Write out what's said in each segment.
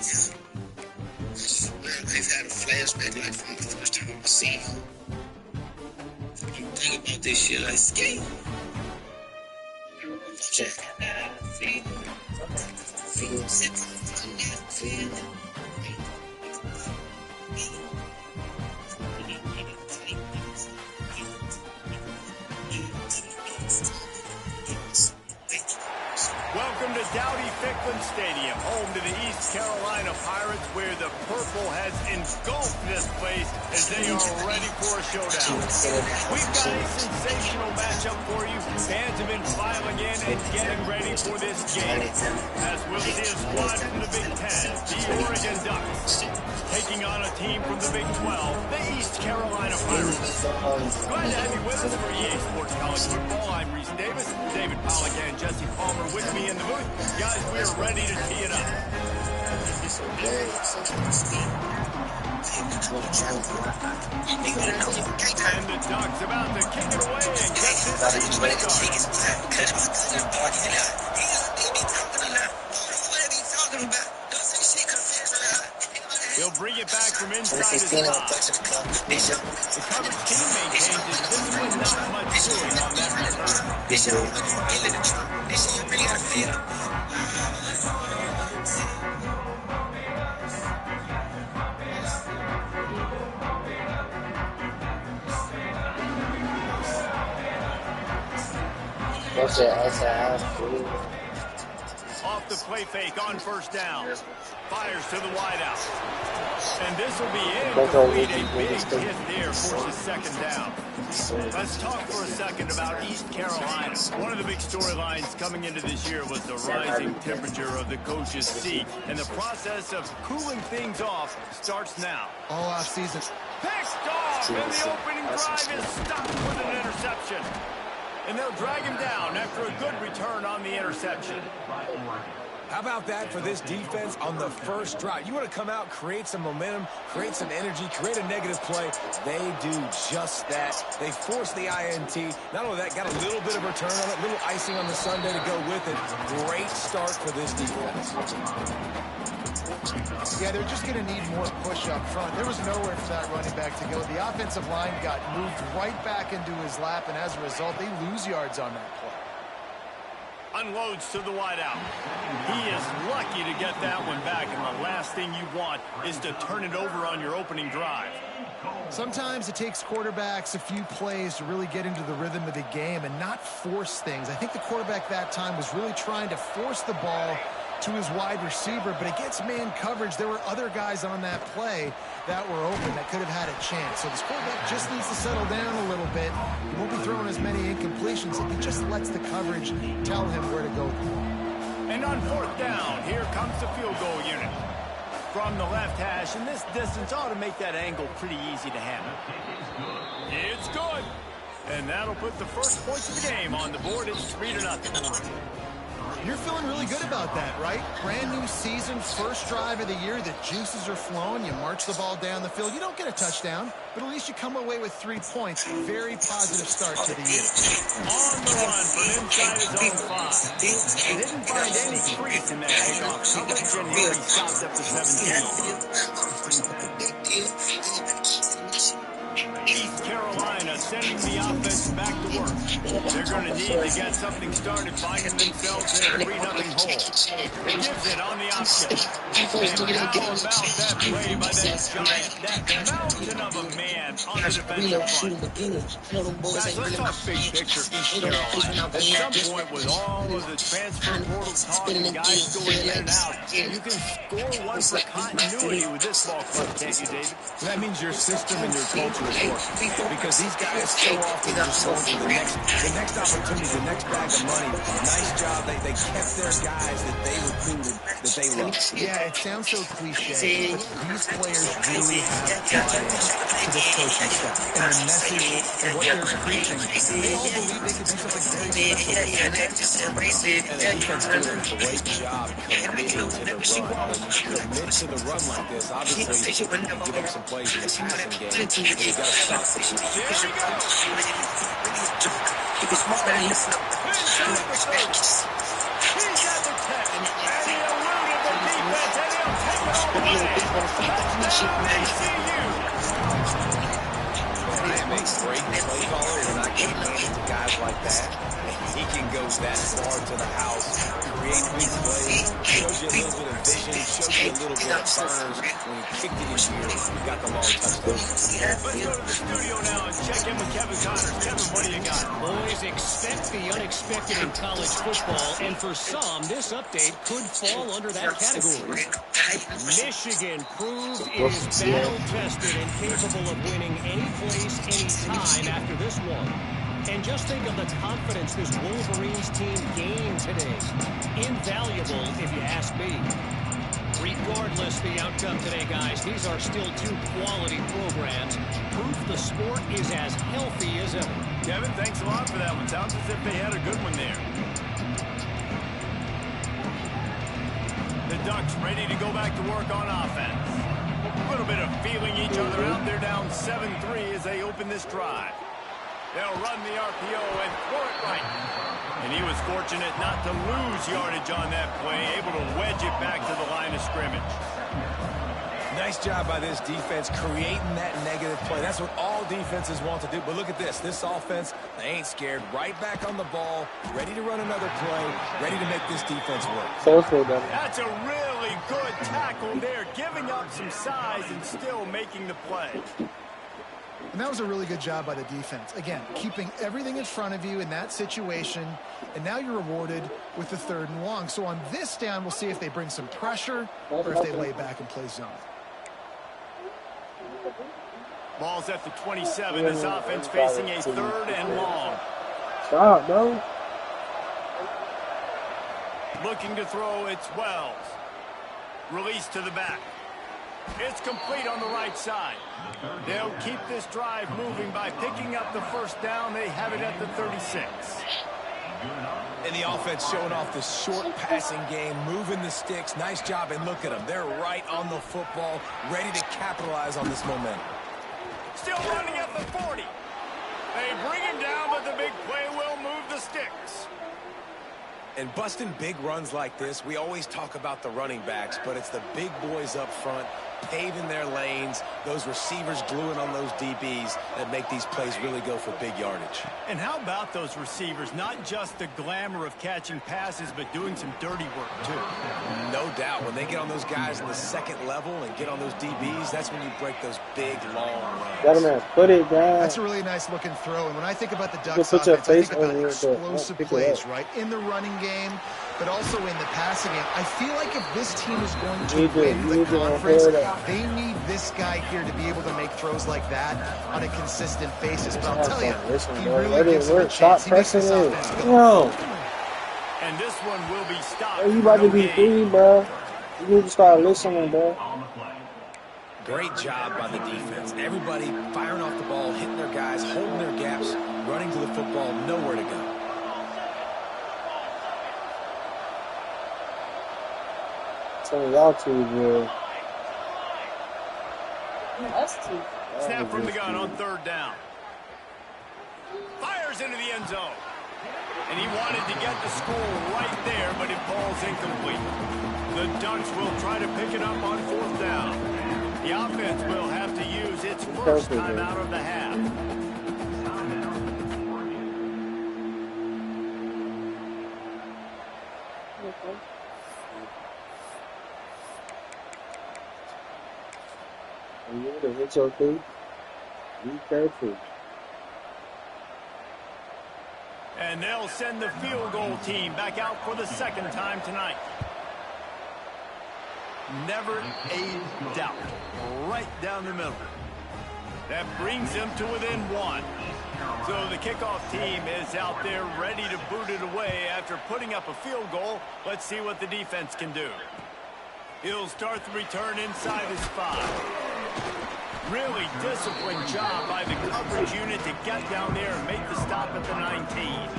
I've had a flashback like from the first time I see him. I'm thinking about this shit like skate. Welcome to Dowdy-Ficklen Stadium, home to the East Carolina Pirates, where the purple has engulfed this place as they are ready for a showdown. We've got a sensational matchup for you. Fans have been filing in and getting ready for this game, as we'll see a squad from the Big Ten, the Oregon Ducks, taking on a team from the Big 12, the East Carolina Pirates. Glad to have you with us for EA Sports College Football. I'm Reese Davis, David Pollack and Jesse Palmer with me in the booth. Guys, we're ready to tee it up. And the Ducks about to kick it away and get this He'll bring it back from inside his spot. The coverage team maintains his discipline, not much doing on that Off the play fake on first down. Fires to the wideout. And this will be incomplete. A big hit there forces second down. Let's talk for a second about East Carolina. One of the big storylines coming into this year was the rising temperature of the coach's seat. And the process of cooling things off starts now. All off season. Picked off, and the opening drive is stopped with an interception. And they'll drag him down after a good return on the interception. How about that for this defense on the first drive? You want to come out, create some momentum, create some energy, create a negative play. They do just that. They force the INT. Not only that, got a little bit of return on it, little icing on the sundae to go with it. Great start for this defense. Yeah, they're just going to need more push up front. There was nowhere for that running back to go. The offensive line got moved right back into his lap, and as a result, they lose yards on that play. Unloads to the wideout. He is lucky to get that one back, and the last thing you want is to turn it over on your opening drive. Sometimes it takes quarterbacks a few plays to really get into the rhythm of the game and not force things. I think the quarterback that time was really trying to force the ball to his wide receiver, but against man coverage, there were other guys on that play that were open that could have had a chance. So this quarterback just needs to settle down a little bit. He won't be throwing as many incompletions if he just lets the coverage tell him where to go. And on fourth down, here comes the field goal unit. From the left hash, and this distance ought to make that angle pretty easy to handle. It's good. And that'll put the first points of the game on the board. It's 3-0. You're feeling really good about that, right? Brand new season, first drive of the year. The juices are flowing. You march the ball down the field. You don't get a touchdown, but at least you come away with 3 points. Very positive start to the year. On the run from inside his own 5. Didn't find any crease in that kickoff. Coverage and he stopped up to 17. East Carolina sending the offense back to work. They're going to need to get something started, finding themselves in a 3-0 hole. He gives it on the option. And how about that play by that giant, that mountain of a man on the defensive front? Guys, let's talk big picture East Carolina. At some point, with all of the transfer portal talk and guys going in and out, you can score one for continuity with this ball club, can't you, David? That means your system and your culture is working. Because these guys so often just go for the next opportunity, the next bag of money. Nice job. They kept their guys that they recruited, that they love. Yeah, it sounds so cliche, but these players really have bought to this coaching staff and their message and what they're preaching. They all believe they could do something very special. And the defense doing a great job committing to the run. Commit to the run like this. Obviously, you give up some plays in the passing game. You got to stop it. There we go. He was smart and listen up. He's at the 10, and he eluded the defense, and he'll take I am a great play caller when I can hand it to guys like that. He can go that far to the house, create big plays, shows you a little bit of vision, shows you a little bit of burners. When he kicked it in here, he got the long touchdown. Let's go to the studio now and check in with Kevin Connors. Kevin, what do you got? Boys, expect the unexpected in college football, and for some, this update could fall under that category. Michigan proved it is battle-tested and capable of winning any place, any time after this one. And just think of the confidence this Wolverines team gained today. Invaluable, if you ask me. Regardless the outcome today, guys, these are still two quality programs. Proof the sport is as healthy as ever. Kevin, thanks a lot for that one. Sounds as if they had a good one there. The Ducks ready to go back to work on offense. A little bit of feeling each other out. They're down 7-3 as they open this drive. They'll run the RPO and throw it right. And he was fortunate not to lose yardage on that play, able to wedge it back to the line of scrimmage. Nice job by this defense creating that negative play. That's what all defenses want to do. But look at this. This offense, they ain't scared. Right back on the ball, ready to run another play, ready to make this defense work. That's a really good tackle there, giving up some size and still making the play. And that was a really good job by the defense. Again, keeping everything in front of you in that situation, and now you're rewarded with the 3rd and long. So on this down, we'll see if they bring some pressure or if they lay back and play zone. Ball's at the 27. This offense facing a 3rd and long. Stop, bro. Looking to throw, it's Wells. Release to the back. It's complete on the right side. They'll keep this drive moving by picking up the 1st down. They have it at the 36. And the offense showing off the short passing game, moving the sticks. Nice job, and look at them. They're right on the football, ready to capitalize on this momentum. Still running at the 40. They bring him down, but the big play will move the sticks. And busting big runs like this, we always talk about the running backs, but it's the big boys up front, paving their lanes, those receivers gluing on those DBs that make these plays really go for big yardage. And how about those receivers? Not just the glamour of catching passes, but doing some dirty work, too. No doubt. When they get on those guys in the 2nd level and get on those DBs, that's when you break those big, long runs. Got him there. Put it down. That's a really nice looking throw. And when I think about the Ducks offense, I think about explosive plays, right? In the running game, but also in the passing game. I feel like if this team is going to win the conference, they need this guy here to be able to make throws like that on a consistent basis. But I'll tell you, he really gives them a chance. He makes this offense go. And this one will be stopped. You about to be free, bro. You need to start listening, bro. Great job by the defense. Everybody firing off the ball, hitting their guys, holding their gaps, running to the football, nowhere to go. Some of y'all too good. Snap from the gun on 3rd down. Fires into the end zone. And he wanted to get the score right there, but it falls incomplete. The Ducks will try to pick it up on 4th down. The offense will have to use its first timeout of the half. It's okay. Be careful. And they'll send the field goal team back out for the 2nd time tonight. Never a doubt. Right down the middle. That brings them to within 1. So the kickoff team is out there ready to boot it away after putting up a field goal. Let's see what the defense can do. He'll start the return inside his 5. Really disciplined job by the coverage unit to get down there and make the stop at the 19.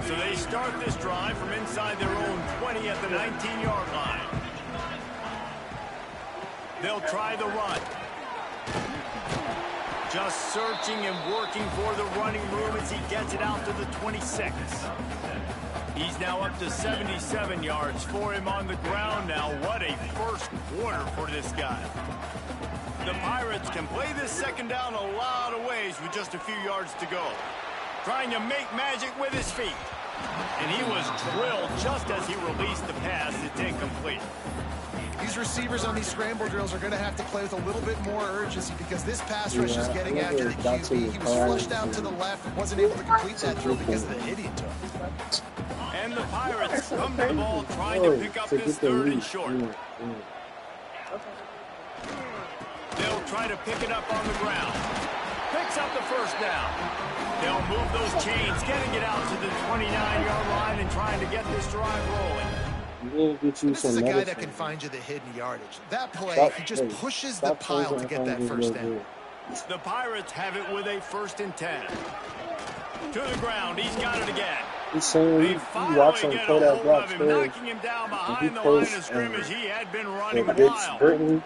So they start this drive from inside their own 20 at the 19-yard line. They'll try the run. Just searching and working for the running room as he gets it out to the 26. He's now up to 77 yards for him on the ground now. What a first quarter for this guy. The Pirates can play this second down a lot of ways with just a few yards to go. Trying to make magic with his feet. And he was drilled just as he released the pass. It's incomplete. These receivers on these scramble drills are going to have to play with a little bit more urgency because this pass rush is getting after the QB. He was flushed out to the left and wasn't able to complete that throw because of the hit he took. And the Pirates come to the ball trying to pick up this third and short. They'll try to pick it up on the ground. Picks up the first down. They'll move those chains, getting it out to the 29-yard line and trying to get this drive rolling. This is a guy that can find you the hidden yardage. That play, he just pushes the pile to get that first down. The Pirates have it with a 1st and 10. To the ground, he's got it again. He's saying They you finally watch him get throw a that hold block of him, straight. knocking him down behind the line of scrimmage. He had been running wild. Brittany,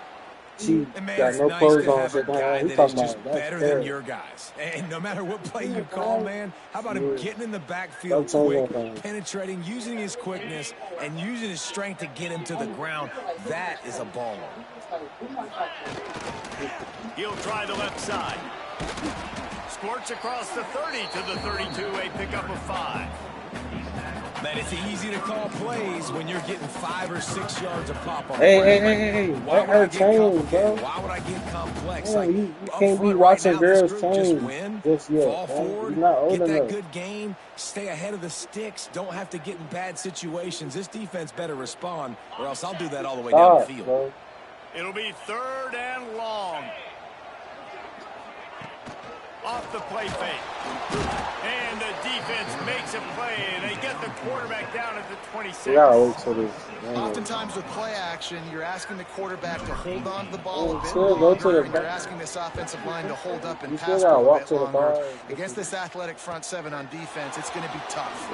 she And man, got it's no nice clothes to on. have a So guy he that is talking just about that's better than terrible. your guys. And no matter what play you call, man, how about him getting in the backfield Don't tell quick, me. penetrating, using his quickness, and using his strength to get him to the ground? That is a baller. He'll try the left side. Squirts across the 30 to the 32, a pickup of 5. Man, it's easy to call plays when you're getting 5 or 6 yards a pop on the Hey, ground. let her change, bro. Why would I get complex? Man, Like, you up can't be front watching right now, this girls group just change win, just yet, fall man. forward, You're not old get that enough. good gain, stay ahead of the sticks, don't have to get in bad situations. This defense better respond, or else I'll do that all the way down the field. Bro. It'll be 3rd and long. Off the play fake. And the defense makes a play, and they get the quarterback down at the 26. You gotta wait till this. Oftentimes with play action, you're asking the quarterback to hold on to the ball a bit Still go to the longer, and you're back. asking this offensive line to hold up and You still pass gotta pro a walk bit to the longer. ball. Against this athletic front seven on defense, it's going to be tough.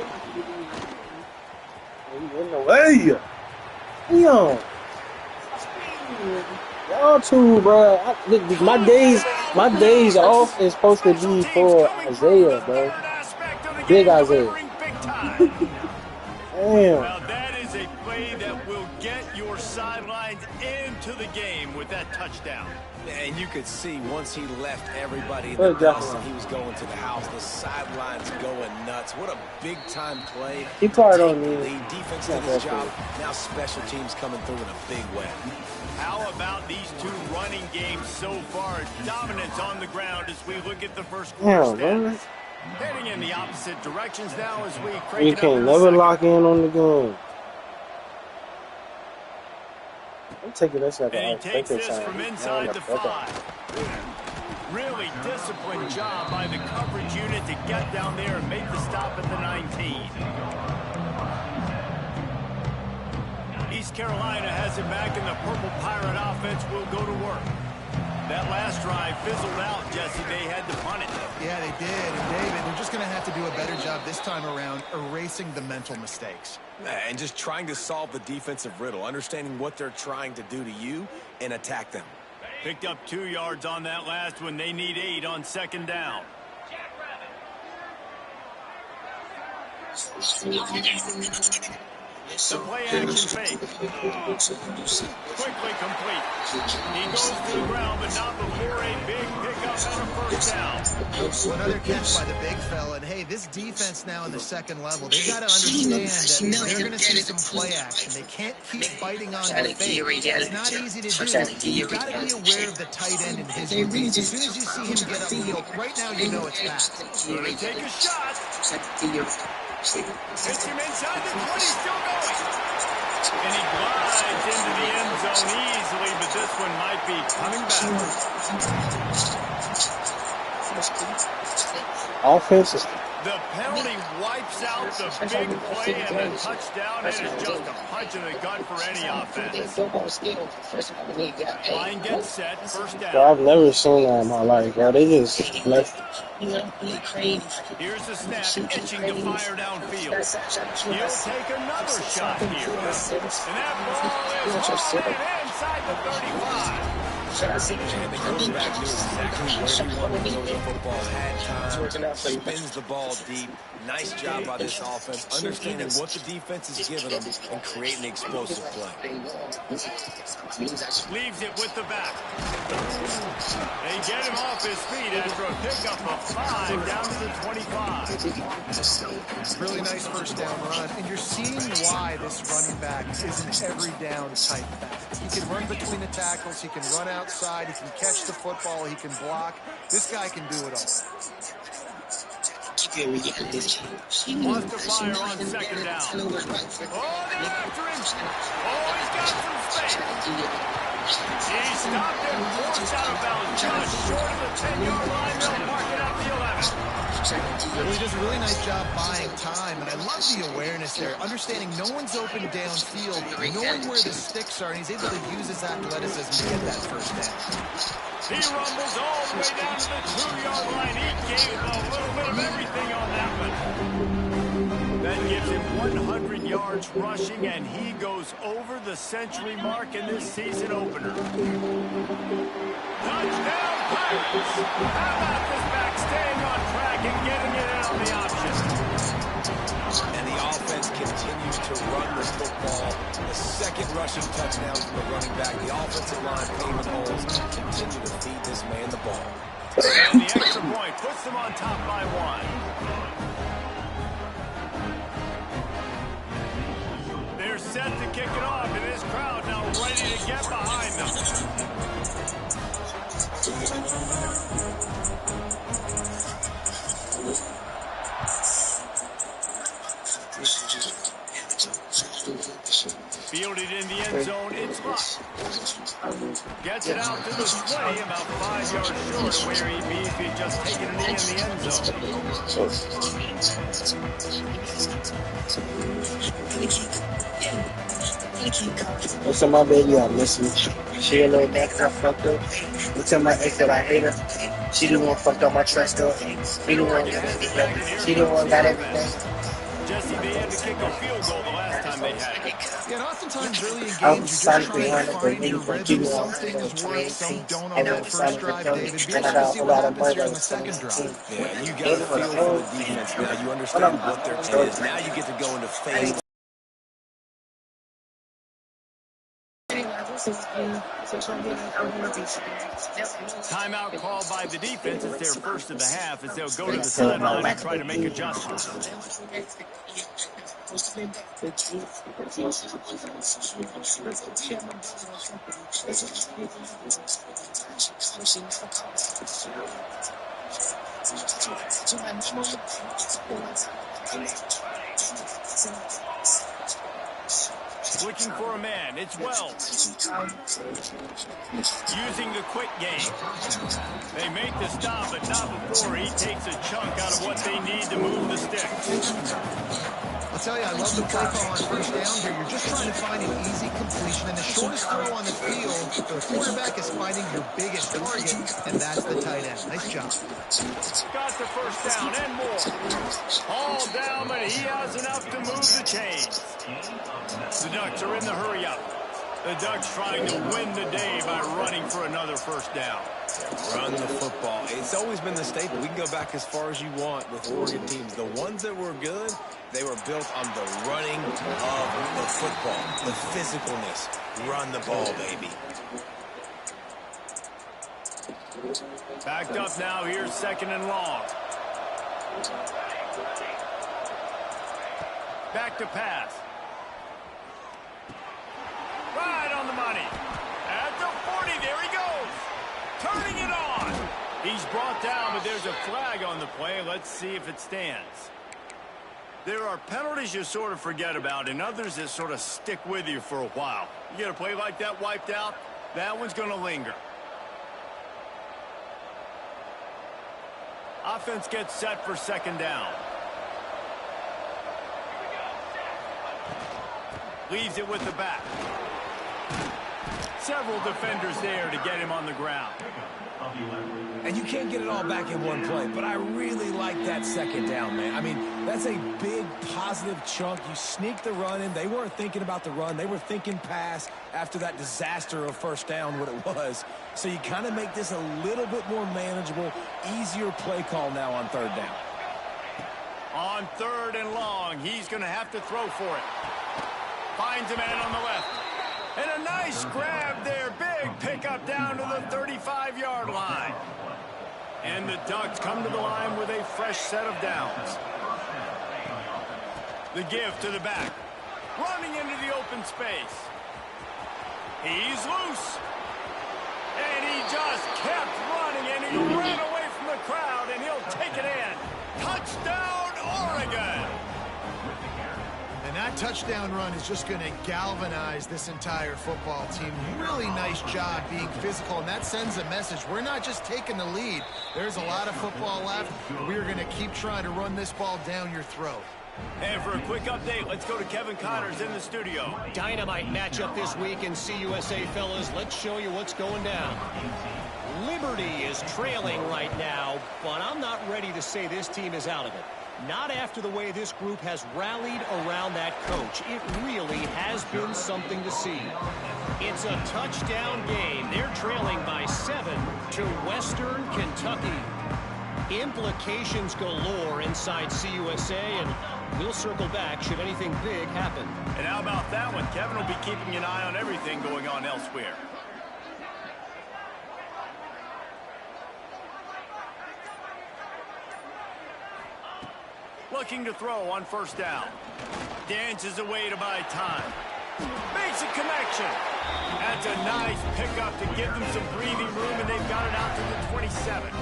In the way. Damn. Y'all too, bro. My days off is supposed to be for Isaiah, bro. Big Isaiah. Damn. Well, that is a play that will get your sidelines into the game with that touchdown. And you could see once he left everybody in Well, the dust definitely. and he was going to the house, the sidelines going nuts. What a big-time play. He probably Take don't the need- lead. Defense Yeah, did his job. definitely. Now special teams coming through in a big way. How about these two running games so far? Dominance on the ground as we look at the first quarter Damn, man. stats. Heading in the opposite directions now as we crank You it up can't in the never second. lock in on the gun. I'm taking this like And he an takes offensive this side. from inside the 5. Really disciplined job by the coverage unit to get down there and make the stop at the 19. East Carolina has it back, and the Purple Pirate offense will go to work. That last drive fizzled out, Jesse. They had to punt it. Yeah, they did. And David, they're just going to have to do a better job this time around erasing the mental mistakes. And just trying to solve the defensive riddle, understanding what they're trying to do to you and attack them. Picked up 2 yards on that last one. They need 8 on second down. The play action fake. Quickly complete. He goes to the ground, but not before a big pickup and a first down. Another catch by the big fella. And hey, this defense now in the second level, they've got to understand that they're going to see some play action. They can't keep biting on the fake. It's not easy to do. You've got to be aware of the tight end and his release. As soon as you see him get upfield, right now you know it's fast. Gonna take a shot. Hits him inside the 20, still going. And he glides into the end zone easily, but this one might be coming back. Offense is The penalty wipes out the big play, and the touchdown. It is just a punch in the gut for any offense. Line gets set, first down. Bro, I've never seen that in my life, bro. They just left. Here's the snap, itching to fire downfield. He'll take another shot here. And that ball is hauled in inside the 35. And the quarterback knew exactly where he wanted to throw the football, had time, spins the ball deep. Nice job by this offense, understanding what the defense is giving them and creating an explosive play. Leaves it with the back. They get him off his feet after a pickup of 5 down to the 25. Really nice first down run, and you're seeing why this running back is an every down type back. He can run between the tackles, he can run outside, he can catch the football, he can block. This guy can do it all. Wants to fire on second down. Oh, they're after him. Oh, he's got some space. He stopped and forced out of bounds just short of the 10-yard line. They'll mark it at the 11. Well, he does a really nice job buying time, and I love the awareness there, understanding no one's open downfield, knowing where the sticks are, and he's able to use his athleticism to get that first down. He rumbles all the way down to the 2-yard line. He gave a little bit of everything on that one. That gives him 100 yards rushing, and he goes over the century mark in this season opener. Touchdown, Pirates! How about this back staying on track and getting it in on the option? And the offense continues to run the football. The second rushing touchdown from the running back. The offensive line paving holes. Continue to feed this man the ball. And the extra point puts them on top by 1. They're set to kick it off, and this crowd now ready to get behind them. Fielded in the end zone, it's Luck. Gets it out to the 20, about 5 yards short of where he'd be if he'd just taken a knee in the end zone. Tell my baby I miss you. She a little back I fucked up. You tell my ex that I hate her. She the one fucked up my trust up. She the one got everything. She the one got everything. Jesse, they had to kick a field goal the last time they had it. Yeah, and oftentimes early in games, I you're was just decided trying to to run find it, your but rhythm. you Some know, things work, some don't on and I that was first decided to drive, go, David. Be and I interested to got see a what lot of happens here money on the second drive. Yeah, you got a feel for the defense now. You understand what their team is. Now you get to go into phase. Timeout called by the defense. It's their first of the half as they'll go to the sideline and try to make adjustments. Looking for a man, it's Wells. Using the quick game. They make the stop, but not before he takes a chunk out of what they need to move the sticks. I'll tell you, I love the play call on first down here. You're just trying to find an easy completion, and the shortest throw on the field, the quarterback is finding your biggest target, and that's the tight end. Nice job. Got the first down and more. All down, but he has enough to move the chains. The Ducks are in the hurry-up. The Ducks trying to win the day by running for another first down. Run the football. It's always been the staple. We can go back as far as you want with Oregon teams. The ones that were good, they were built on the running of the football, the physicalness. Run the ball, baby. Backed up now. Here's second and long. Back to pass. Right on the money. At the 40, there he goes. Turning it on. He's brought down, but there's a flag on the play. Let's see if it stands. There are penalties you sort of forget about and others that sort of stick with you for a while. You get a play like that wiped out, that one's going to linger. Offense gets set for second down. Leaves it with the back. Several defenders there to get him on the ground. And you can't get it all back in one play, but I really like that second down, man. I mean, that's a big positive chunk. You sneak the run in. They weren't thinking about the run. They were thinking pass after that disaster of first down, what it was. So you kind of make this a little bit more manageable, easier play call now on third down. On 3rd and long, he's going to have to throw for it. Finds a man on the left. And a nice grab there. Big pickup down to the 35-yard line. And the Ducks come to the line with a fresh set of downs. The give to the back. Running into the open space. He's loose. And he just kept running, and he ran away from the crowd, and he'll take it in. Touchdown, Oregon! And that touchdown run is just going to galvanize this entire football team. Really nice job being physical, and that sends a message. We're not just taking the lead. There's a lot of football left. We're going to keep trying to run this ball down your throat. And for a quick update, let's go to Kevin Connors in the studio. Dynamite matchup this week in CUSA, fellas. Let's show you what's going down. Liberty is trailing right now, but I'm not ready to say this team is out of it. Not after the way this group has rallied around that coach. It really has been something to see. It's a touchdown game. They're trailing by 7 to Western Kentucky. Implications galore inside CUSA, and we'll circle back should anything big happen. And how about that one? Kevin will be keeping an eye on everything going on elsewhere. Looking to throw on first down. Dances away to buy time. Makes a connection. That's a nice pickup to give them some breathing room, and they've got it out to the 27.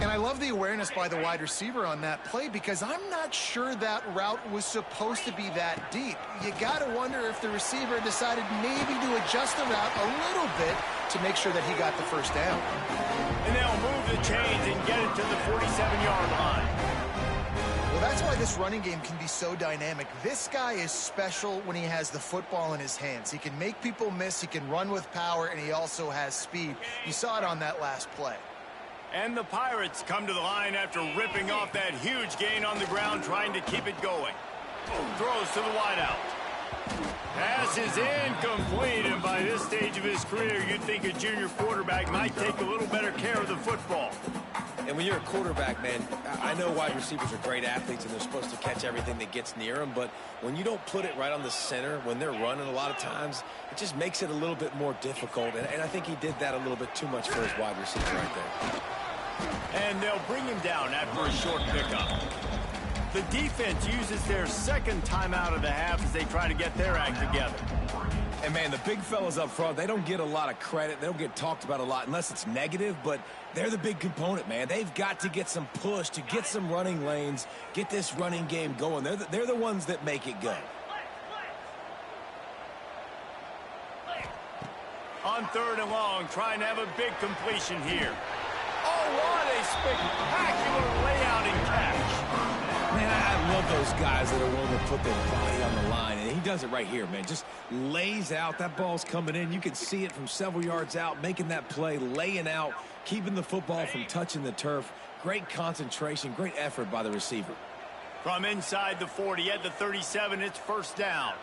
And I love the awareness by the wide receiver on that play, because I'm not sure that route was supposed to be that deep. You got to wonder if the receiver decided maybe to adjust the route a little bit to make sure that he got the first down. And they'll move the chains and get it to the 47-yard line. Well, that's why this running game can be so dynamic. This guy is special when he has the football in his hands. He can make people miss, he can run with power, and he also has speed. You saw it on that last play. And the Pirates come to the line after ripping off that huge gain on the ground, trying to keep it going. Throws to the wideout. Pass is incomplete, and by this stage of his career, you'd think a junior quarterback might take a little better care of the football. And when you're a quarterback, man, I know wide receivers are great athletes and they're supposed to catch everything that gets near them, but when you don't put it right on the center, when they're running a lot of times, it just makes it a little bit more difficult. And I think he did that a little bit too much for his wide receiver right there. And they'll bring him down after a short pickup. The defense uses their second timeout of the half as they try to get their act together. And, man, the big fellas up front, they don't get a lot of credit. They don't get talked about a lot unless it's negative, but they're the big component, man. They've got to get some push, to get some running lanes, get this running game going. They're the ones that make it go. On 3rd and long, trying to have a big completion here. Oh, what a spectacular layout and catch. Man, I love those guys that are willing to put their body on the line, and he does it right here, man. Just lays out. That ball's coming in. You can see it from several yards out, making that play, laying out, keeping the football from touching the turf. Great concentration, great effort by the receiver. From inside the 40 at the 37, it's first down.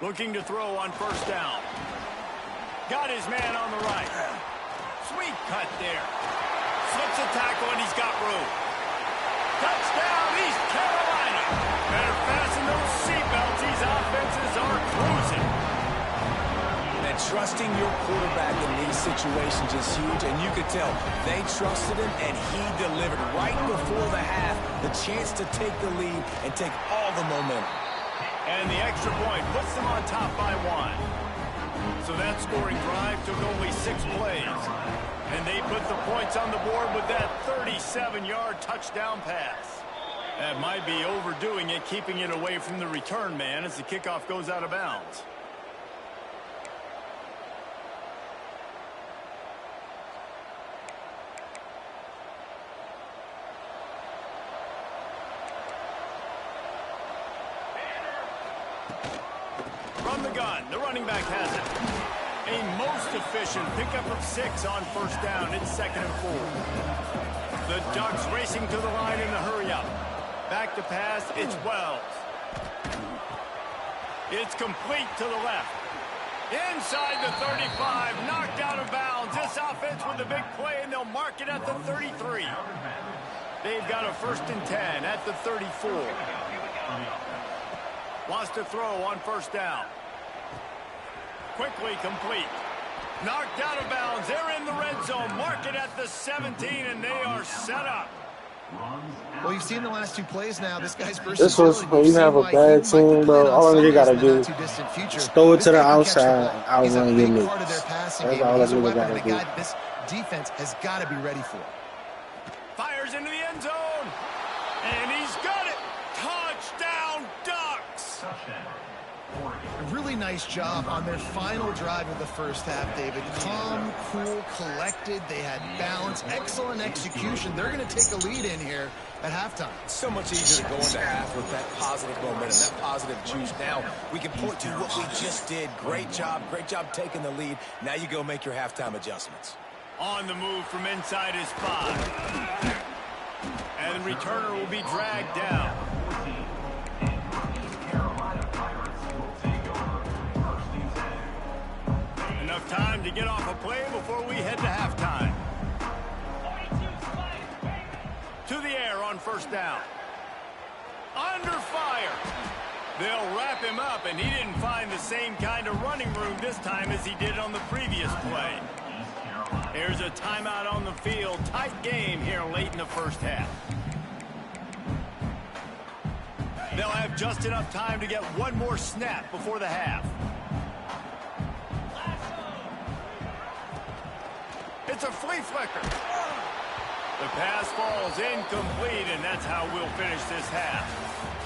Looking to throw on first down. Got his man on the right. Sweet cut there. Slips a tackle, and he's got room. Touchdown, East Carolina. Better fasten those seatbelts. These offenses are cruising. And trusting your quarterback in these situations is huge, and you could tell they trusted him, and he delivered right before the half, the chance to take the lead and take all the momentum. And the extra point puts them on top by 1. So that scoring drive took only 6 plays. And they put the points on the board with that 37-yard touchdown pass. That might be overdoing it, keeping it away from the return man as the kickoff goes out of bounds. From the gun, the running back has it. A most efficient pickup of 6 on first down. It's 2nd and 4. The Ducks racing to the line in the hurry-up. Back to pass, it's Wells. It's complete to the left. Inside the 35, knocked out of bounds. This offense with a big play, and they'll mark it at the 33. They've got a 1st and 10 at the 34. Wants to throw on first down. Quickly complete. Knocked out of bounds. They're in the red zone. Mark it at the 17, and they are set up. Well, you've seen the last 2 plays now. This guy's versatility. This was when you have a bad team, bro. All you gotta do is throw it to the outside and outrun your mates. That's all I really gotta do. This defense has got to be ready for. Fires into the end zone, and he's got it. Touchdown, Ducks. A really nice job on their final drive of the first half, David. Calm, cool, collected. They had balance, excellent execution. They're going to take a lead in here at halftime. So much easier to go into half with that positive momentum, that positive juice. Now we can point to what we just did. Great job taking the lead. Now you go make your halftime adjustments. On the move from inside his 5. And the returner will be dragged down. Enough time to get off a play before we head to halftime. To the air on first down. Under fire. They'll wrap him up, and he didn't find the same kind of running room this time as he did on the previous play. There's a timeout on the field. Tight game here late in the first half. They'll have just enough time to get one more snap before the half. It's a flea flicker. The pass falls incomplete, and that's how we'll finish this half.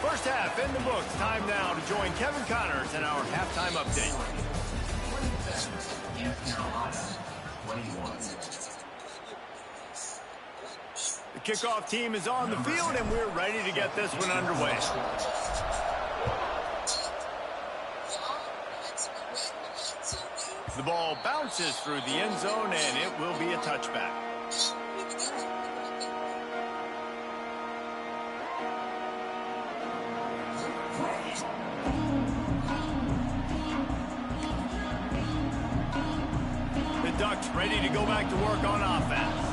First half in the books. Time now to join Kevin Connors in our halftime update. The kickoff team is on the field, and we're ready to get this one underway. The ball bounces through the end zone, and it will be a touchback. The Ducks ready to go back to work on offense.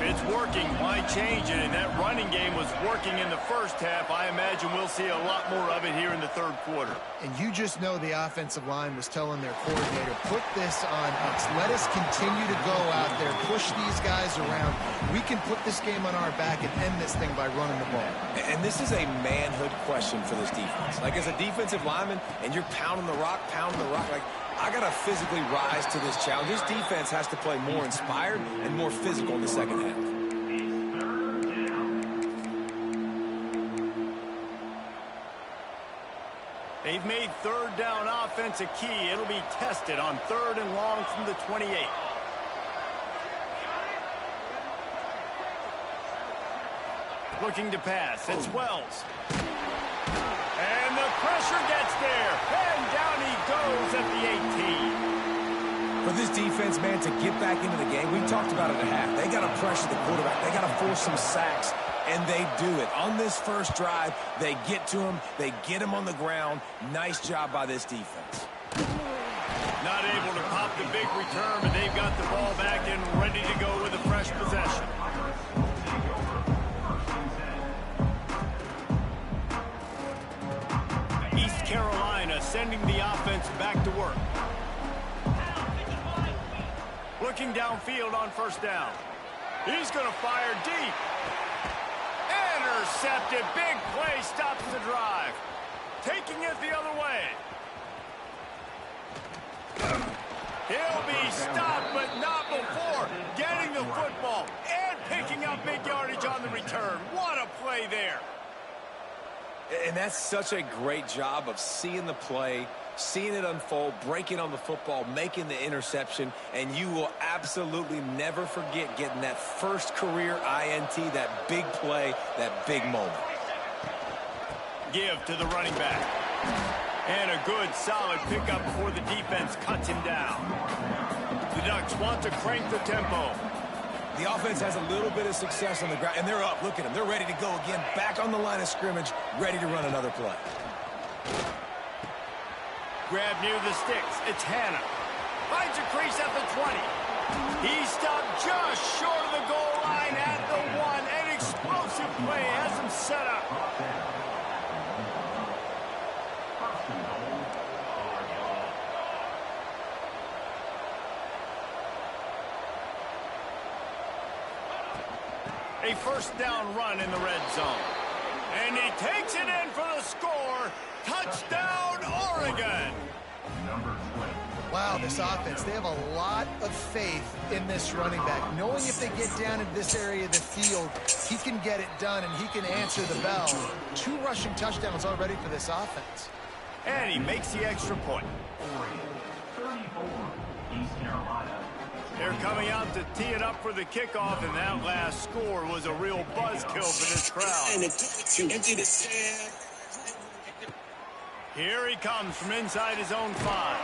If it's working, why change it? And that running game was working in the first half. I imagine we'll see a lot more of it here in the third quarter. And you just know the offensive line was telling their coordinator, put this on us. Let us continue to go out there, push these guys around. We can put this game on our back and end this thing by running the ball. And this is a manhood question for this defense. Like, as a defensive lineman, and you're pounding the rock, like, I got to physically rise to this challenge. This defense has to play more inspired and more physical in the second half. They've made third down offense a key. It'll be tested on 3rd and long from the 28. Looking to pass. It's Wells. And the pressure gets there. And down he goes at the 18. For this defense, man, to get back into the game, we talked about it at half. They got to pressure the quarterback. They got to force some sacks, and they do it. On this first drive, they get to him. They get him on the ground. Nice job by this defense. Not able to pop the big return, but they've got the ball back and ready to go with a fresh possession. East Carolina sending the offense back to work. Looking downfield on first down. He's going to fire deep. Intercepted. Big play stops the drive. Taking it the other way. He'll be stopped, but not before getting the football and picking up big yardage on the return. What a play there. And that's such a great job of seeing the play, seeing it unfold, breaking on the football, making the interception, and you will absolutely never forget getting that first career INT, that big play, that big moment. Give to the running back. And a good, solid pickup before the defense cuts him down. The Ducks want to crank the tempo. The offense has a little bit of success on the ground, and they're up. Look at them. They're ready to go again, back on the line of scrimmage, ready to run another play. Grab near the sticks. It's Hannah. Finds a crease at the 20. He stopped just short of the goal line at the 1. An explosive play has him set up. A first down run in the red zone. And he takes it in for the score. Touchdown, Oregon. Wow, this offense, they have a lot of faith in this running back. Knowing if they get down into this area of the field, he can get it done and he can answer the bell. 2 rushing touchdowns already for this offense. And he makes the extra point. They're coming out to tee it up for the kickoff, and that last score was a real buzzkill for this crowd. Here he comes from inside his own 5.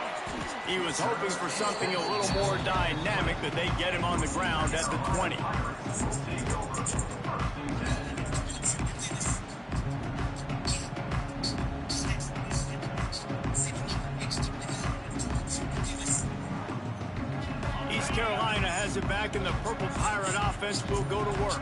He was hoping for something a little more dynamic, but they get him on the ground at the 20. East Carolina has it back, and the Purple Pirate offense will go to work.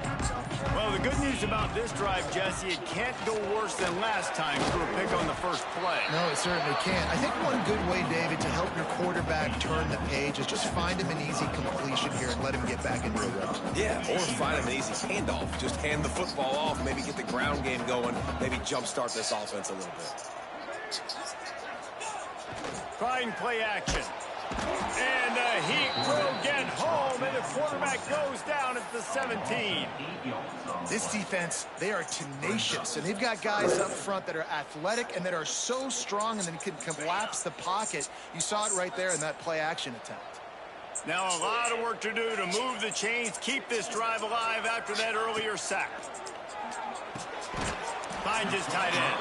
Well, the good news about this drive, Jesse, it can't go worse than last time for a pick on the first play. No, it certainly can't. I think one good way, David, to help your quarterback turn the page is just find him an easy completion here and let him get back into the rhythm. Yeah, or find him an easy handoff. Just hand the football off, maybe get the ground game going, maybe jumpstart this offense a little bit. Trying play action. And the Heat will get home, and the quarterback goes down at the 17. This defense, they are tenacious, and they've got guys up front that are athletic and that are so strong and then can collapse the pocket. You saw it right there in that play action attempt. Now a lot of work to do to move the chains, keep this drive alive after that earlier sack. Finds his tight end.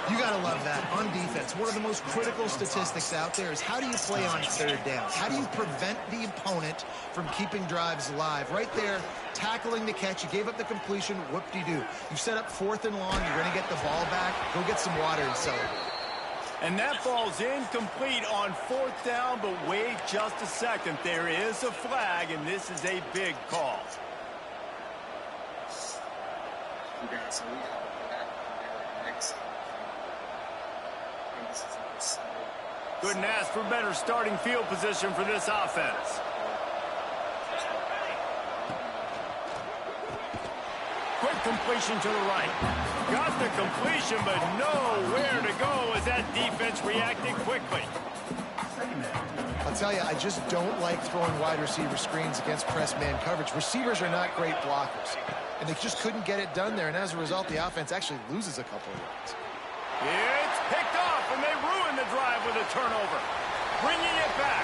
You got to love that. On defense, one of the most critical statistics out there is how do you play on 3rd down? How do you prevent the opponent from keeping drives alive? Right there, tackling the catch. You gave up the completion. Whoop-de-doo. You set up 4th and long. You're going to get the ball back. Go get some water and celebrate. And that ball's incomplete on 4th down, but wait just a second. There is a flag, and this is a big call. Couldn't ask for better starting field position for this offense. Quick completion to the right. Got the completion, but nowhere to go as that defense reacted quickly. I'll tell you, I just don't like throwing wide receiver screens against press man coverage. Receivers are not great blockers, and they just couldn't get it done there, and as a result, the offense actually loses a couple of yards. It's picked off, and they ruin the drive with a turnover. Bringing it back.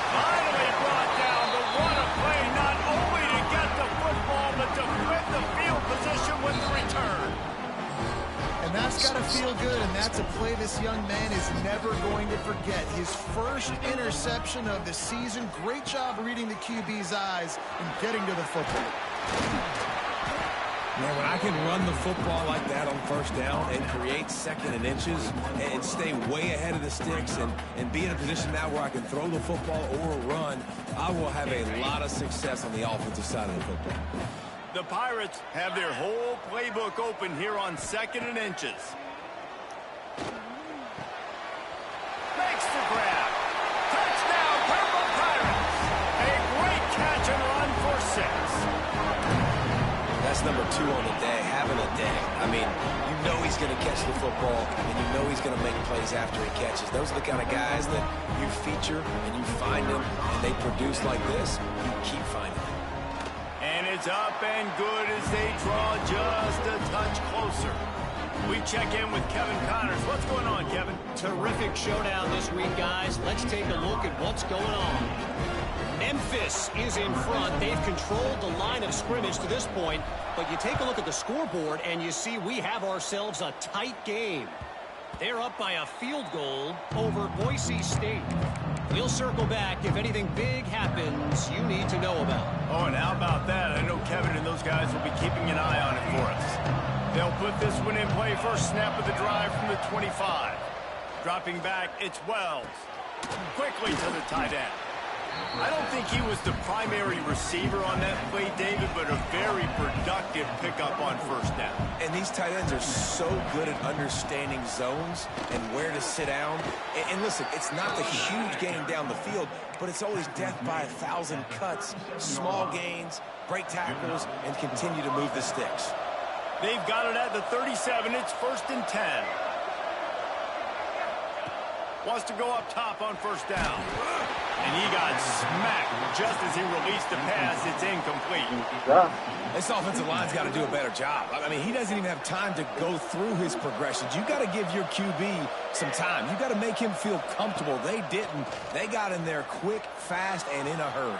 Finally brought down, but what a play, not only to get the football, but to flip the field position with the return. And that's got to feel good, and that's a play this young man is never going to forget. His first interception of the season. Great job reading the QB's eyes and getting to the football. Man, when I can run the football like that on 1st down and create 2nd and inches and stay way ahead of the sticks and be in a position now where I can throw the football or run, I will have a lot of success on the offensive side of the football. The Pirates have their whole playbook open here on 2nd and inches. Makes the grab. Touchdown, Purple Pirates. A great catch and run for 6. That's number 2 on the day, having a day. I mean, you know he's going to catch the football, and you know he's going to make plays after he catches. Those are the kind of guys that you feature and you find them, and they produce like this. You keep finding them. And it's up and good as they draw just a touch closer. We check in with Kevin Connors. What's going on, Kevin? Terrific showdown this week, guys. Let's take a look at what's going on. Memphis is in front. They've controlled the line of scrimmage to this point, but you take a look at the scoreboard and you see we have ourselves a tight game. They're up by a field goal over Boise State. We'll circle back if anything big happens you need to know about. Oh, and how about that? I know Kevin and those guys will be keeping an eye on it for us. They'll put this one in play first snap of the drive from the 25. Dropping back, it's Wells. Quickly to the tight end. I don't think he was the primary receiver on that play, David, but a very productive pickup on first down. And these tight ends are so good at understanding zones and where to sit down. And listen, it's not the huge gain down the field, but it's always death by 1,000 cuts, small gains, break tackles, and continue to move the sticks. They've got it at the 37. It's 1st and 10. Wants to go up top on first down. And he got smacked just as he released the pass. It's incomplete. This offensive line's got to do a better job. I mean, he doesn't even have time to go through his progressions. You got to give your QB some time. You got to make him feel comfortable. They didn't. They got in there quick, fast, and in a hurry.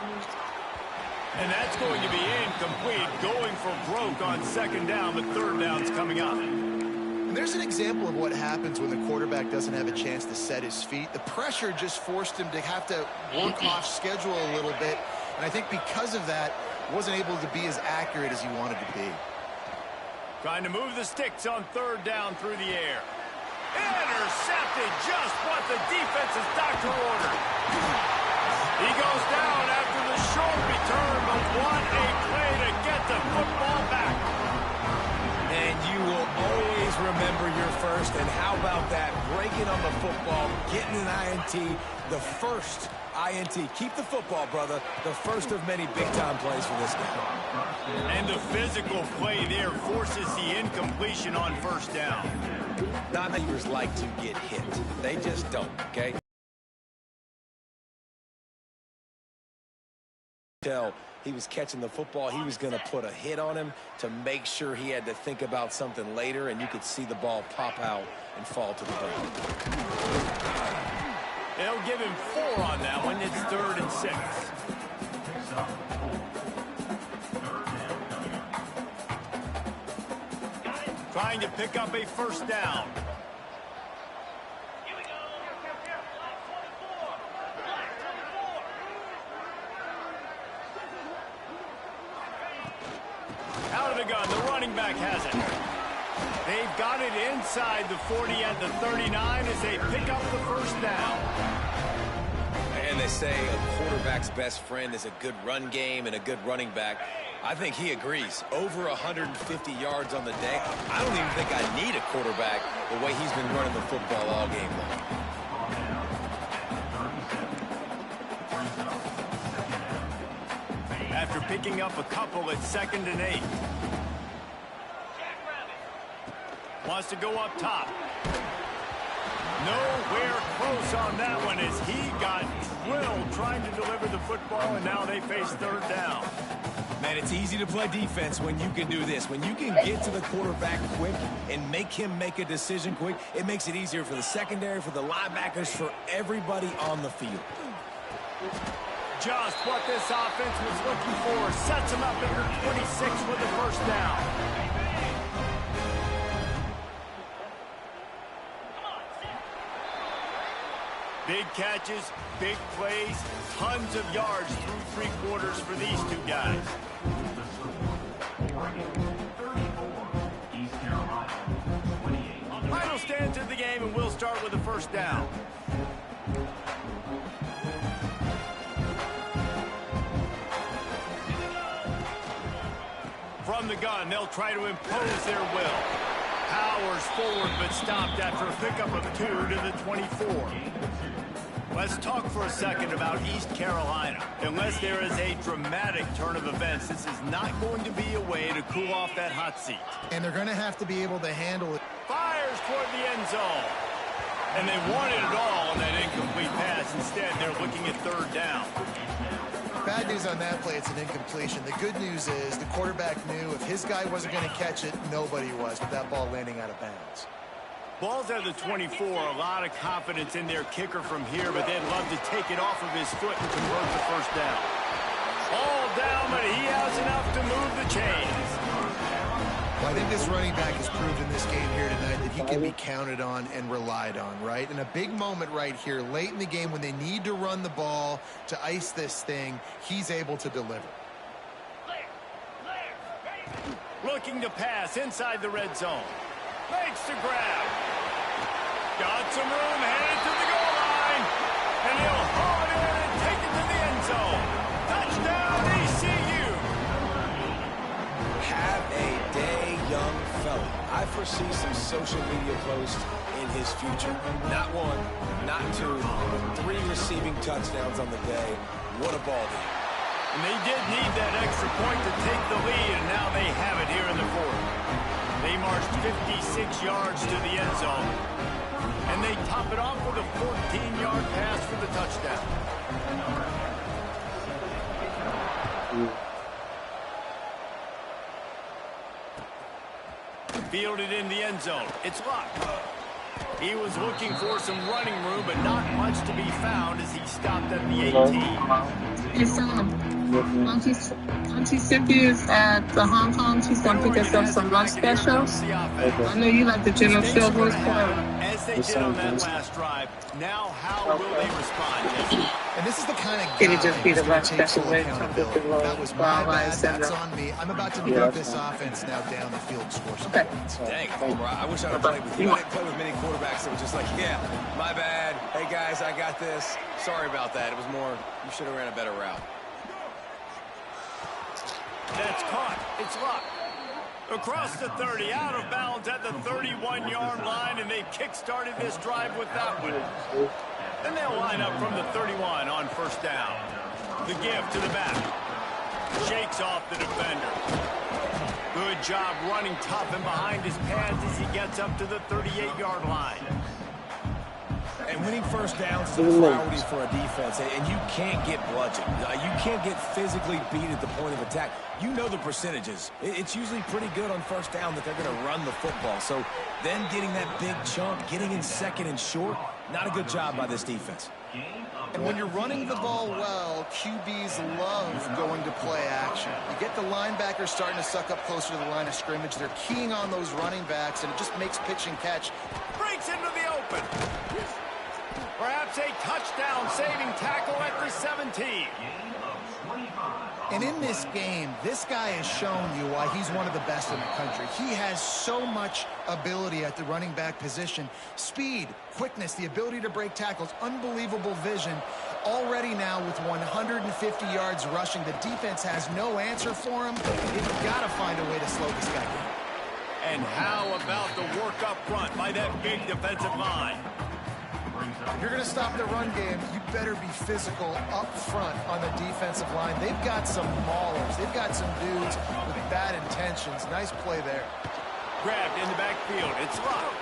And that's going to be incomplete. Going for broke on second down, but third down's coming up. And there's an example of what happens when the quarterback doesn't have a chance to set his feet. The pressure just forced him to have to work off schedule a little bit. And I think because of that, wasn't able to be as accurate as he wanted to be. Trying to move the sticks on third down through the air. Intercepted, just what the defense's doctor ordered. He goes down after the short return, but what a play to get the football back. And you will always remember your first. And how about that? Breaking on the football, getting an INT, the first INT. Keep the football, brother. The first of many big-time plays for this guy. And the physical play there forces the incompletion on first down. Non-makers like to get hit. They just don't, okay? He was catching the football. He was going to put a hit on him to make sure he had to think about something later, and you could see the ball pop out and fall to the ground. They'll give him 4 on that one. It's 3rd and 6. Trying to pick up a first down. Out of the gun, the running back has it. They've got it inside the 40 at the 39 as they pick up the first down. And they say a quarterback's best friend is a good run game and a good running back. I think he agrees. Over 150 yards on the day. I don't even think I need a quarterback the way he's been running the football all game long. After picking up a couple at 2nd and 8. Wants to go up top. Nowhere close on that one as he got drilled trying to deliver the football, and now they face 3rd down. Man, it's easy to play defense when you can do this. When you can get to the quarterback quick and make him make a decision quick, it makes it easier for the secondary, for the linebackers, for everybody on the field. Just what this offense was looking for. Sets him up at the 26 with the first down. Big catches, big plays, tons of yards through 3 quarters for these two guys. Final stands of the game, and we'll start with the first down. From the gun, they'll try to impose their will. Powers forward, but stopped after a pickup of 2 to the 24. Let's talk for a second about East Carolina. Unless there is a dramatic turn of events, this is not going to be a way to cool off that hot seat. And they're going to have to be able to handle it. Fires toward the end zone. And they wanted it all on that incomplete pass. Instead, they're looking at 3rd down. Bad news on that play, it's an incompletion. The good news is the quarterback knew if his guy wasn't going to catch it, nobody was, with that ball landing out of bounds. Ball's at the 24, a lot of confidence in their kicker from here, but they'd love to take it off of his foot and convert the first down. All down, but he has enough to move the chains. Well, I think this running back has proved in this game here tonight that he can be counted on and relied on, right? And a big moment right here, late in the game when they need to run the ball to ice this thing, he's able to deliver. Looking to pass inside the red zone. Makes the grab. Got some room, headed to the goal line. And he'll haul it in and take it to the end zone. Touchdown, ECU. Have a day, young fella. I foresee some social media posts in his future. Not one, not two, but 3 receiving touchdowns on the day. What a ball game. And they did need that extra point to take the lead, and now they have it here in the fourth. They marched 56 yards to the end zone, and they top it off with a 14-yard pass for the touchdown. Fielded in the end zone. It's locked. He was looking for some running room, but not much to be found as he stopped at the 18. Hey, Sam, don't you serious at the Hong Kong to pick us up some lunch specials? I know you like the General Silver's part. As they did on that last drive, now how will they respond, Jesse? And this is the kind of guy Could it just be the who's lunch gonna take special full with accountability. That was my bad. That's on me. I'm about to move this offense now down the field and score some points. Dang, bro, I wish I would play with you. I didn't play with many quarterbacks that were just like, yeah, my bad. Hey, guys, I got this. Sorry about that. It was more, you should have ran a better route. That's caught. It's locked. Across the 30, out of bounds at the 31-yard line, and they've kick-started this drive with that one. Then they'll line up from the 31 on first down. The give to the back. Shakes off the defender. Good job running tough and behind his pads as he gets up to the 38-yard line. And winning first downs is a priority for a defense, and you can't get bludgeoned. You can't get physically beat at the point of attack. You know the percentages. It's usually pretty good on first down that they're going to run the football. So then getting that big chunk, getting in second and short, not a good job by this defense. And when you're running the ball well, QBs love going to play action. You get the linebackers starting to suck up closer to the line of scrimmage. They're keying on those running backs, and it just makes pitch and catch. Breaks into the open. Perhaps a touchdown-saving tackle at the 17. And in this game, this guy has shown you why he's one of the best in the country. He has so much ability at the running back position. Speed, quickness, the ability to break tackles, unbelievable vision. Already now with 150 yards rushing, the defense has no answer for him. They've got to find a way to slow this guy down. And how about the work up front by that big defensive line? If you're going to stop the run game, you better be physical up front on the defensive line. They've got some maulers. They've got some dudes with bad intentions. Nice play there. Grabbed in the backfield. It's locked.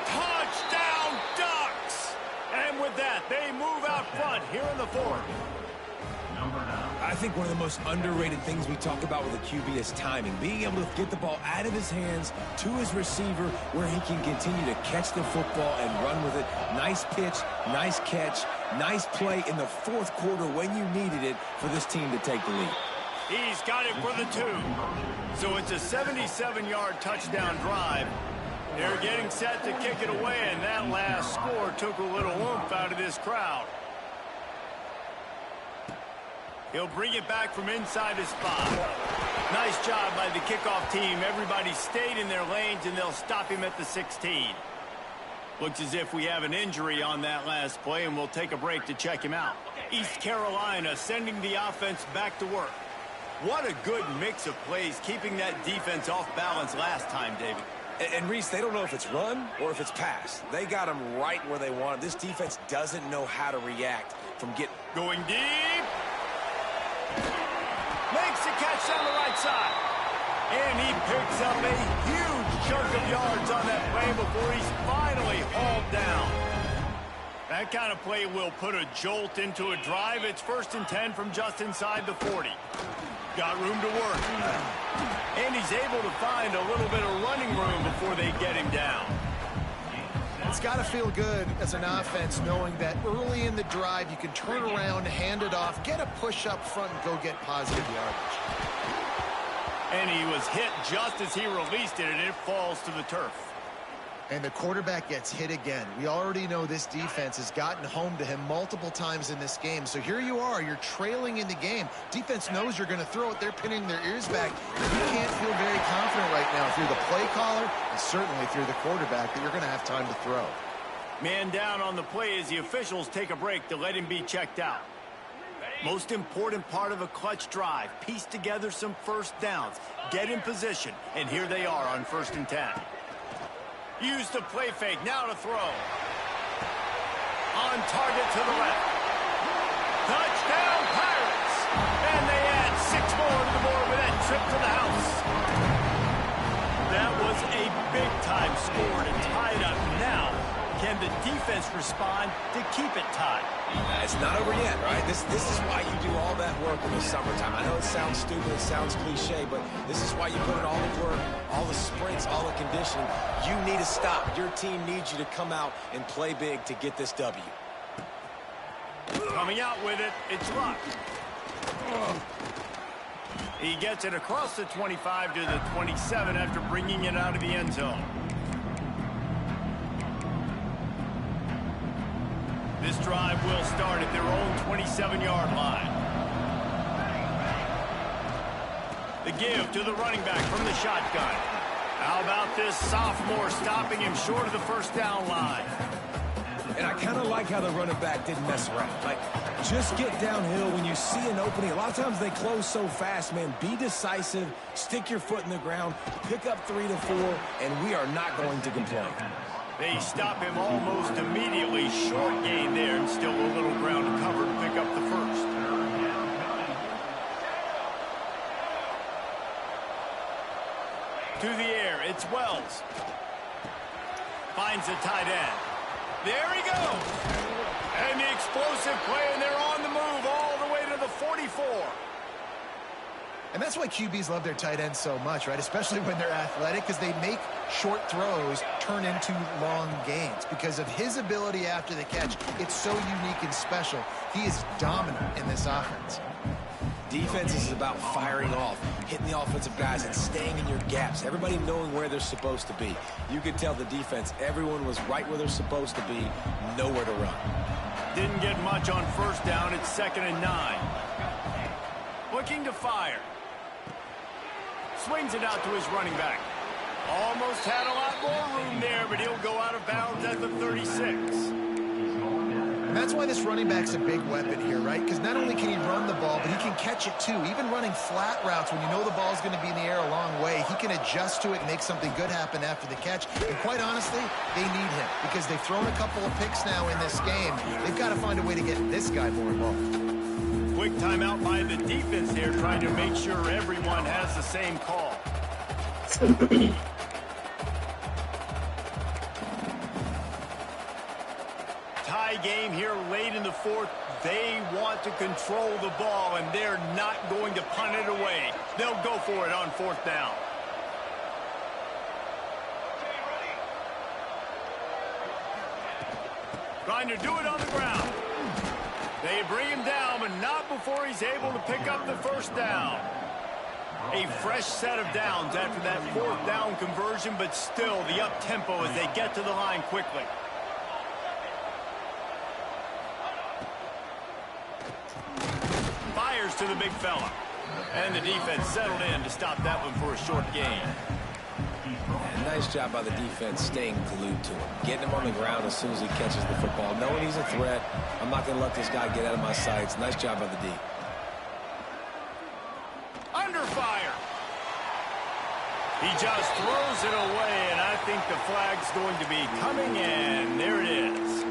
Touchdown, Ducks! And with that, they move out front here in the fourth. I think one of the most underrated things we talk about with a QB is timing. Being able to get the ball out of his hands to his receiver where he can continue to catch the football and run with it. Nice pitch, nice catch, nice play in the fourth quarter when you needed it for this team to take the lead. He's got it for the 2. So it's a 77-yard touchdown drive. They're getting set to kick it away, and that last score took a little oomph out of this crowd. He'll bring it back from inside his spot. Nice job by the kickoff team. Everybody stayed in their lanes, and they'll stop him at the 16. Looks as if we have an injury on that last play, and we'll take a break to check him out. East Carolina sending the offense back to work. What a good mix of plays, keeping that defense off balance last time, David. And Reese, they don't know if it's run or if it's pass. They got him right where they want him. This defense doesn't know how to react from going deep. Makes the catch on the right side. And he picks up a huge chunk of yards on that play before he's finally hauled down. That kind of play will put a jolt into a drive. It's 1st and 10 from just inside the 40. Got room to work. And he's able to find a little bit of running room before they get him down. It's got to feel good as an offense knowing that early in the drive you can turn around, hand it off, get a push up front, and go get positive yardage. And he was hit just as he released it, and it falls to the turf. And the quarterback gets hit again. We already know this defense has gotten home to him multiple times in this game. So here you are, you're trailing in the game. Defense knows you're going to throw it. They're pinning their ears back. You can't feel very confident right now if you're the play caller, and certainly if you're the quarterback, that you're going to have time to throw. Man down on the play as the officials take a break to let him be checked out. Most important part of a clutch drive, piece together some first downs, get in position, and here they are on 1st and 10. Use the play fake, now to throw. On target to the left. Touchdown Pirates! And they add 6 more to the board with that trip to the house. That was a big-time score to tie it up. Now, can the defense respond to keep it tied? It's not over yet, right? This is why you do all that work in the summertime. I know it sounds stupid, it sounds cliche, but this is why you put in all the work, all the sprints, all the conditioning. You need to stop. Your team needs you to come out and play big to get this W. Coming out with it, it's Luck. He gets it across the 25 to the 27 after bringing it out of the end zone. This drive will start at their own 27-yard line. The give to the running back from the shotgun. How about this sophomore stopping him short of the first down line? And I kind of like how the running back didn't mess around. Like, just get downhill when you see an opening. A lot of times they close so fast, man. Be decisive, stick your foot in the ground, pick up 3 to 4, and we are not going to complain. They stop him almost immediately. Short gain there, and still a little ground to cover to pick up the first. To the air, it's Wells. Finds the tight end. There he goes. And the explosive play, and they're on the move all the way to the 44. And that's why QBs love their tight ends so much, right? Especially when they're athletic, because they make short throws turn into long gains. Because of his ability after the catch, it's so unique and special. He is dominant in this offense. Defense is about firing off, hitting the offensive guys, and staying in your gaps. Everybody knowing where they're supposed to be. You could tell the defense, everyone was right where they're supposed to be, nowhere to run. Didn't get much on first down. It's 2nd and 9. Looking to fire. Swings it out to his running back. Almost had a lot more room there, but he'll go out of bounds at the 36. And that's why this running back's a big weapon here, right? Because not only can he run the ball, but he can catch it too. Even running flat routes when you know the ball's going to be in the air a long way, he can adjust to it and make something good happen after the catch. And quite honestly, they need him because they've thrown a couple of picks now in this game. They've got to find a way to get this guy more involved. Quick timeout by the defense here, trying to make sure everyone has the same call. Tie game here late in the 4th. They want to control the ball, and they're not going to punt it away. They'll go for it on 4th down. Trying to do it on the ground. They bring him down, but not before he's able to pick up the first down. A fresh set of downs after that 4th down conversion, but still the up-tempo as they get to the line quickly. Fires to the big fella. And the defense settled in to stop that one for a short gain. And nice job by the defense staying glued to him. Getting him on the ground as soon as he catches the football. Knowing he's a threat. I'm not going to let this guy get out of my sights. Nice job by the D. Under fire. He just throws it away, and I think the flag's going to be coming in. There it is.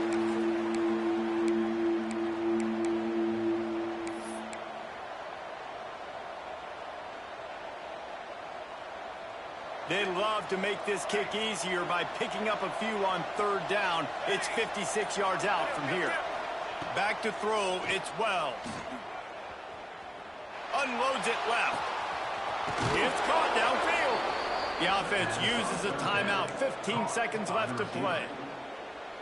They'd love to make this kick easier by picking up a few on 3rd down. It's 56 yards out from here. Back to throw, it's Wells. Unloads it left. It's caught downfield. The offense uses a timeout. 15 seconds left to play.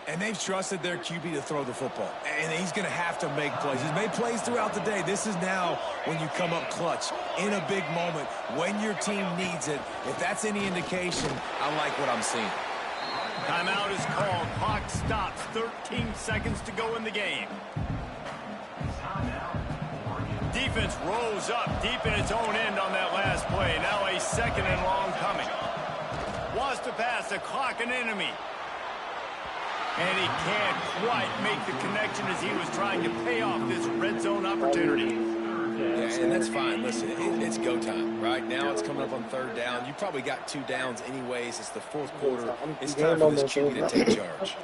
And they've trusted their QB to throw the football. And he's going to have to make plays. He's made plays throughout the day. This is now when you come up clutch in a big moment when your team needs it. If that's any indication, I like what I'm seeing. Timeout is called. Clock stops. 13 seconds to go in the game. Defense rolls up deep in its own end on that last play. Now a second and long coming. Wants to pass. The clock an enemy. And he can't quite make the connection as he was trying to pay off this red zone opportunity. Yeah, and that's fine. Listen, it's go time, right? Now it's coming up on third down. You probably got 2 downs anyways. It's the fourth quarter. It's time for this QB to take charge.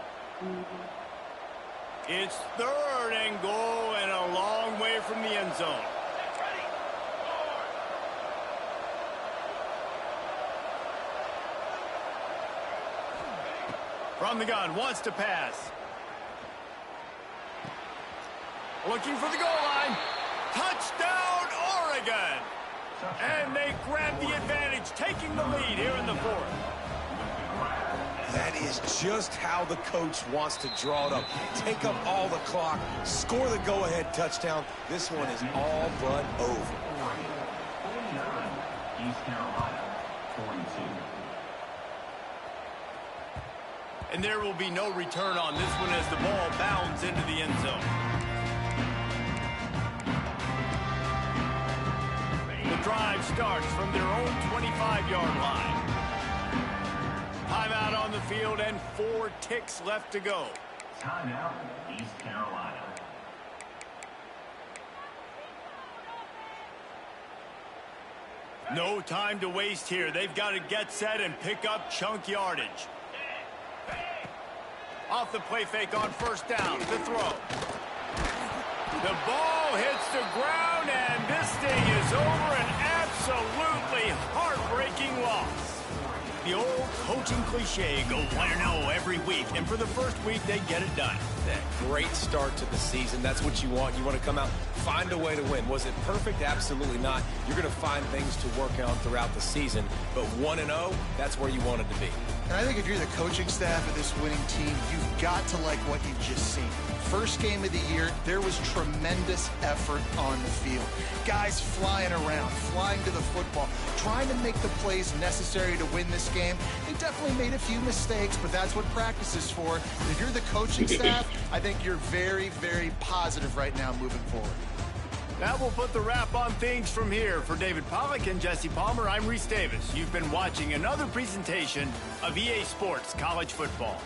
It's third and goal and a long way from the end zone. From the gun, wants to pass. Looking for the goal line. Touchdown, Oregon! And they grab the advantage, taking the lead here in the fourth. That is just how the coach wants to draw it up. Take up all the clock, score the go-ahead touchdown. This one is all but over. East Carolina, 42. And there will be no return on this one as the ball bounds into the end zone. The drive starts from their own 25-yard line. Timeout on the field and 4 ticks left to go. Timeout, East Carolina. No time to waste here. They've got to get set and pick up chunk yardage. Off the play fake on first down. The throw. The ball hits the ground, and this thing is over. An absolutely heartbreaking loss. The old coaching cliche, go 1-0 every week. And for the first week, they get it done. That great start to the season. That's what you want. You want to come out, find a way to win. Was it perfect? Absolutely not. You're going to find things to work on throughout the season. But 1-0, that's where you want it to be. And I think if you're the coaching staff of this winning team, you've got to like what you've just seen. First game of the year, there was tremendous effort on the field. Guys flying around, flying to the football, trying to make the plays necessary to win this game. They definitely made a few mistakes, but that's what practice is for. If you're the coaching staff, I think you're very, very positive right now moving forward. That will put the wrap on things from here. For David Pollack and Jesse Palmer, I'm Reese Davis. You've been watching another presentation of EA Sports College Football.